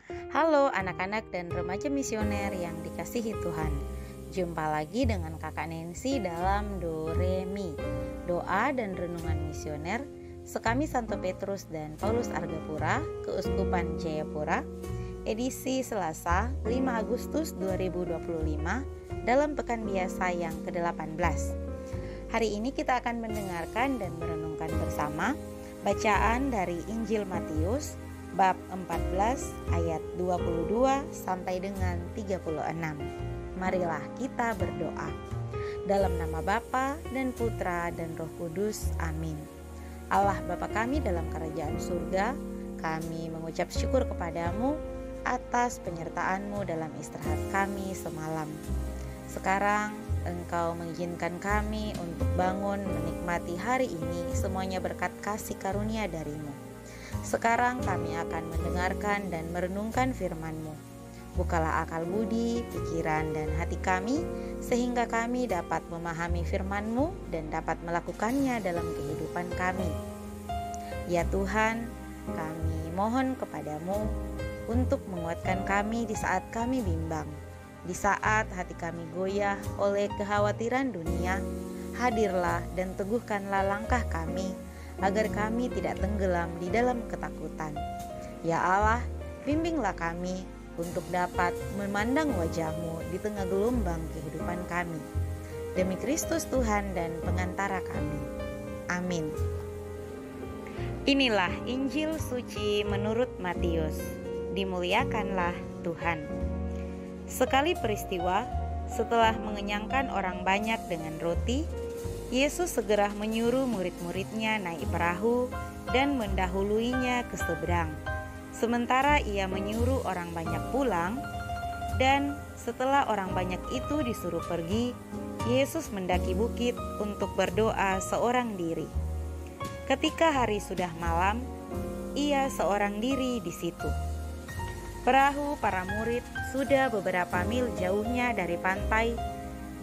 Halo anak-anak dan remaja misioner yang dikasihi Tuhan. Jumpa lagi dengan Kakak Nancy dalam Do Re Mi, doa dan renungan misioner Sekami Santo Petrus dan Paulus Argapura, Keuskupan Jayapura, edisi Selasa 5 Agustus 2025 dalam pekan biasa yang ke-18. Hari ini kita akan mendengarkan dan merenungkan bersama bacaan dari Injil Matius bab 14 ayat 22 sampai dengan 36. Marilah kita berdoa. Dalam nama Bapa dan Putra dan Roh Kudus. Amin. Allah Bapa kami dalam kerajaan surga, kami mengucap syukur kepadamu atas penyertaan-Mu dalam istirahat kami semalam. Sekarang Engkau mengizinkan kami untuk bangun menikmati hari ini, semuanya berkat kasih karunia dari-Mu. Sekarang kami akan mendengarkan dan merenungkan firman-Mu. Bukalah akal budi, pikiran, dan hati kami, sehingga kami dapat memahami firman-Mu dan dapat melakukannya dalam kehidupan kami. Ya Tuhan, kami mohon kepadamu untuk menguatkan kami di saat kami bimbang. Di saat hati kami goyah oleh kekhawatiran dunia, hadirlah dan teguhkanlah langkah kami, agar kami tidak tenggelam di dalam ketakutan. Ya Allah, bimbinglah kami untuk dapat memandang wajah-Mu di tengah gelombang kehidupan kami. Demi Kristus Tuhan dan pengantara kami. Amin. Inilah Injil suci menurut Matius. Dimuliakanlah Tuhan. Sekali peristiwa, setelah mengenyangkan orang banyak dengan roti, Yesus segera menyuruh murid-muridnya naik perahu dan mendahuluinya ke seberang. Sementara ia menyuruh orang banyak pulang, dan setelah orang banyak itu disuruh pergi, Yesus mendaki bukit untuk berdoa seorang diri. Ketika hari sudah malam, ia seorang diri di situ. Perahu para murid sudah beberapa mil jauhnya dari pantai,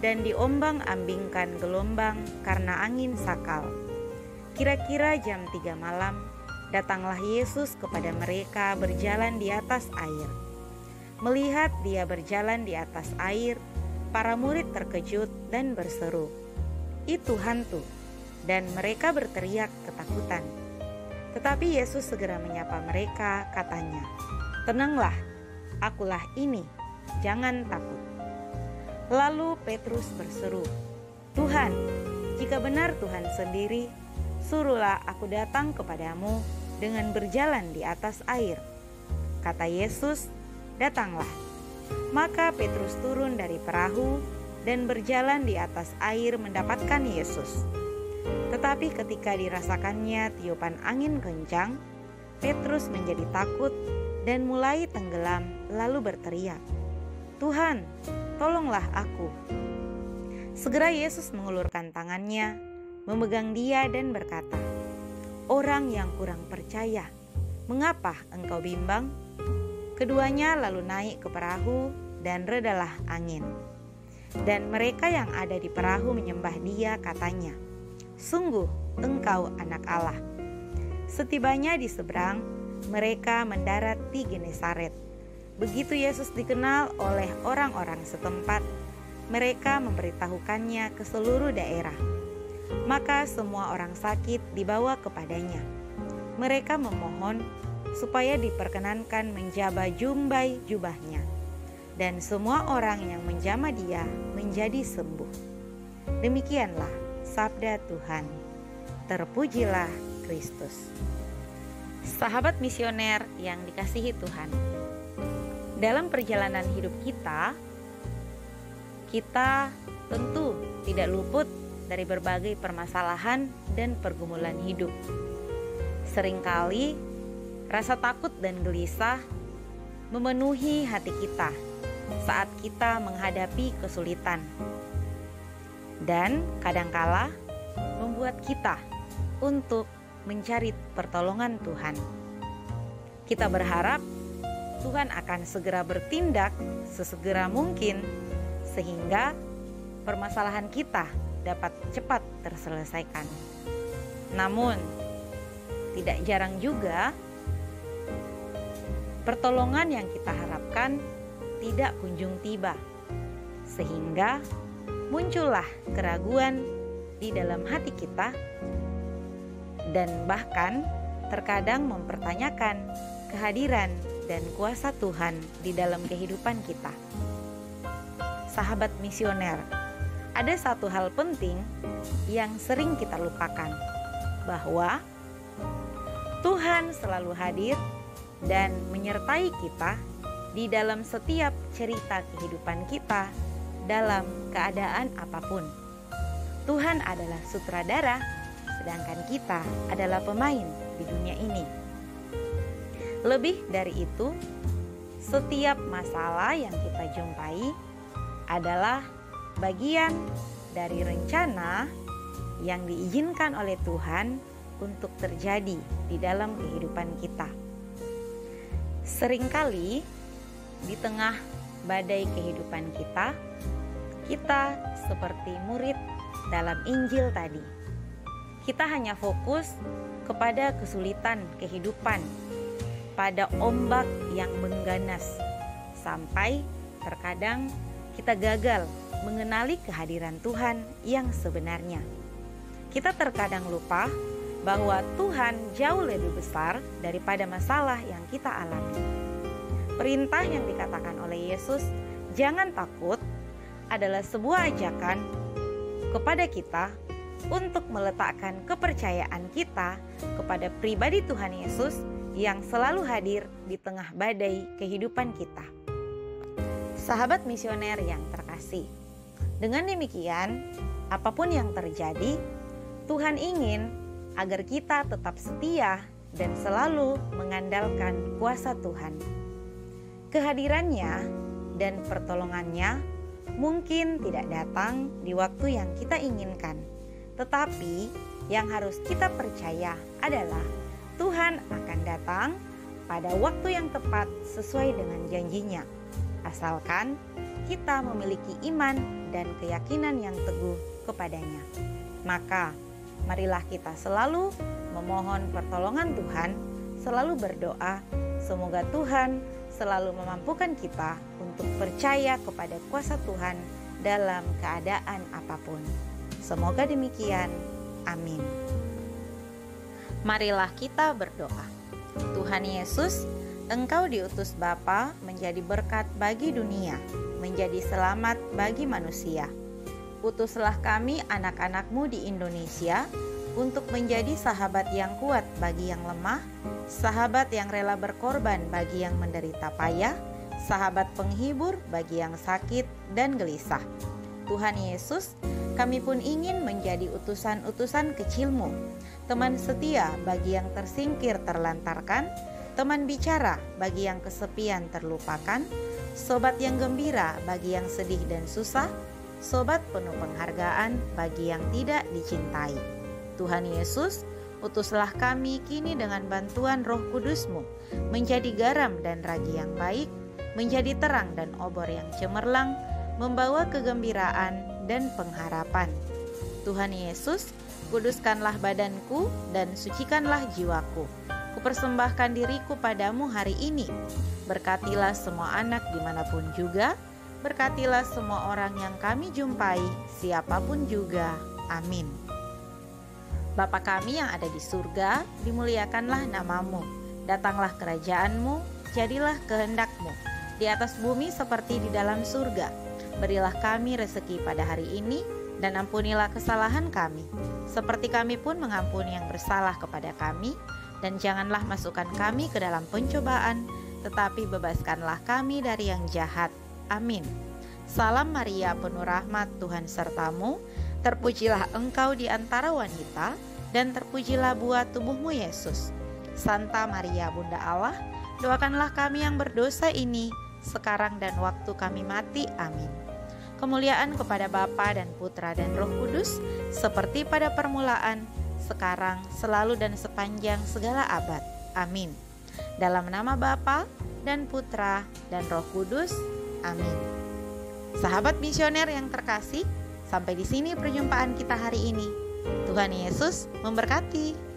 dan diombang-ambingkan gelombang karena angin sakal. Kira-kira jam 3 malam, datanglah Yesus kepada mereka berjalan di atas air. Melihat dia berjalan di atas air, para murid terkejut dan berseru, "Itu hantu!" Dan mereka berteriak ketakutan. Tetapi Yesus segera menyapa mereka, katanya, "Tenanglah, akulah ini, jangan takut." Lalu Petrus berseru, "Tuhan, jika benar Tuhan sendiri, suruhlah aku datang kepadamu dengan berjalan di atas air." Kata Yesus, "Datanglah." Maka Petrus turun dari perahu dan berjalan di atas air mendapatkan Yesus. Tetapi ketika dirasakannya tiupan angin kencang, Petrus menjadi takut dan mulai tenggelam, lalu berteriak, "Tuhan, tolonglah aku." Segera Yesus mengulurkan tangannya, memegang dia dan berkata, "Orang yang kurang percaya, mengapa engkau bimbang?" Keduanya lalu naik ke perahu dan redalah angin. Dan mereka yang ada di perahu menyembah dia, katanya, "Sungguh engkau anak Allah." Setibanya di seberang, mereka mendarat di Genesaret. Begitu Yesus dikenal oleh orang-orang setempat, mereka memberitahukannya ke seluruh daerah. Maka semua orang sakit dibawa kepadanya. Mereka memohon supaya diperkenankan menjaba jumbai jubahnya, dan semua orang yang menjamah dia menjadi sembuh. Demikianlah sabda Tuhan. Terpujilah Kristus. Sahabat misioner yang dikasihi Tuhan, dalam perjalanan hidup kita tentu tidak luput dari berbagai permasalahan dan pergumulan hidup. Seringkali rasa takut dan gelisah memenuhi hati kita saat kita menghadapi kesulitan, dan kadangkala membuat kita untuk mencari pertolongan Tuhan. Kita berharap Tuhan akan segera bertindak sesegera mungkin, sehingga permasalahan kita dapat cepat terselesaikan. Namun, tidak jarang juga pertolongan yang kita harapkan tidak kunjung tiba, sehingga muncullah keraguan di dalam hati kita dan bahkan terkadang mempertanyakan kehadiran dan kuasa Tuhan di dalam kehidupan kita. Sahabat misioner, ada satu hal penting yang sering kita lupakan, bahwa Tuhan selalu hadir dan menyertai kita di dalam setiap cerita kehidupan kita dalam keadaan apapun. Tuhan adalah sutradara, sedangkan kita adalah pemain di dunia ini. Lebih dari itu, setiap masalah yang kita jumpai adalah bagian dari rencana yang diizinkan oleh Tuhan untuk terjadi di dalam kehidupan kita. Seringkali di tengah badai kehidupan kita seperti murid dalam Injil tadi. Kita hanya fokus kepada kesulitan kehidupan, pada ombak yang mengganas, sampai terkadang kita gagal mengenali kehadiran Tuhan yang sebenarnya. Kita terkadang lupa bahwa Tuhan jauh lebih besar daripada masalah yang kita alami. Perintah yang dikatakan oleh Yesus, "Jangan takut," adalah sebuah ajakan kepada kita untuk meletakkan kepercayaan kita kepada pribadi Tuhan Yesus yang selalu hadir di tengah badai kehidupan kita. Sahabat misioner yang terkasih, dengan demikian, apapun yang terjadi, Tuhan ingin agar kita tetap setia dan selalu mengandalkan kuasa Tuhan. Kehadirannya dan pertolongannya mungkin tidak datang di waktu yang kita inginkan, tetapi yang harus kita percaya adalah Tuhan akan datang pada waktu yang tepat sesuai dengan janjinya, asalkan kita memiliki iman dan keyakinan yang teguh kepadanya. Maka marilah kita selalu memohon pertolongan Tuhan, selalu berdoa, semoga Tuhan selalu memampukan kita untuk percaya kepada kuasa Tuhan dalam keadaan apapun. Semoga demikian. Amin. Marilah kita berdoa. Tuhan Yesus, Engkau diutus Bapa menjadi berkat bagi dunia, menjadi selamat bagi manusia. Utuslah kami anak-anak-Mu di Indonesia untuk menjadi sahabat yang kuat bagi yang lemah, sahabat yang rela berkorban bagi yang menderita payah, sahabat penghibur bagi yang sakit dan gelisah. Tuhan Yesus, kami pun ingin menjadi utusan-utusan kecil-Mu, teman setia bagi yang tersingkir terlantarkan, teman bicara bagi yang kesepian terlupakan, sobat yang gembira bagi yang sedih dan susah, sobat penuh penghargaan bagi yang tidak dicintai. Tuhan Yesus, utuslah kami kini dengan bantuan Roh Kudus-Mu, menjadi garam dan ragi yang baik, menjadi terang dan obor yang cemerlang, membawa kegembiraan dan pengharapan. Tuhan Yesus, kuduskanlah badanku dan sucikanlah jiwaku. Kupersembahkan diriku padamu hari ini. Berkatilah semua anak dimanapun juga, berkatilah semua orang yang kami jumpai, siapapun juga. Amin. Bapa kami yang ada di surga, dimuliakanlah namamu. Datanglah kerajaan-Mu, jadilah kehendak-Mu, di atas bumi seperti di dalam surga. Berilah kami rezeki pada hari ini, dan ampunilah kesalahan kami, seperti kami pun mengampuni yang bersalah kepada kami. Dan janganlah masukkan kami ke dalam pencobaan, tetapi bebaskanlah kami dari yang jahat. Amin. Salam Maria, penuh rahmat, Tuhan sertamu. Terpujilah engkau di antara wanita, dan terpujilah buah tubuhmu Yesus. Santa Maria, Bunda Allah, doakanlah kami yang berdosa ini, sekarang dan waktu kami mati. Amin. Kemuliaan kepada Bapa dan Putra dan Roh Kudus, seperti pada permulaan, sekarang, selalu dan sepanjang segala abad. Amin. Dalam nama Bapa dan Putra dan Roh Kudus. Amin. Sahabat misioner yang terkasih, sampai di sini perjumpaan kita hari ini. Tuhan Yesus memberkati.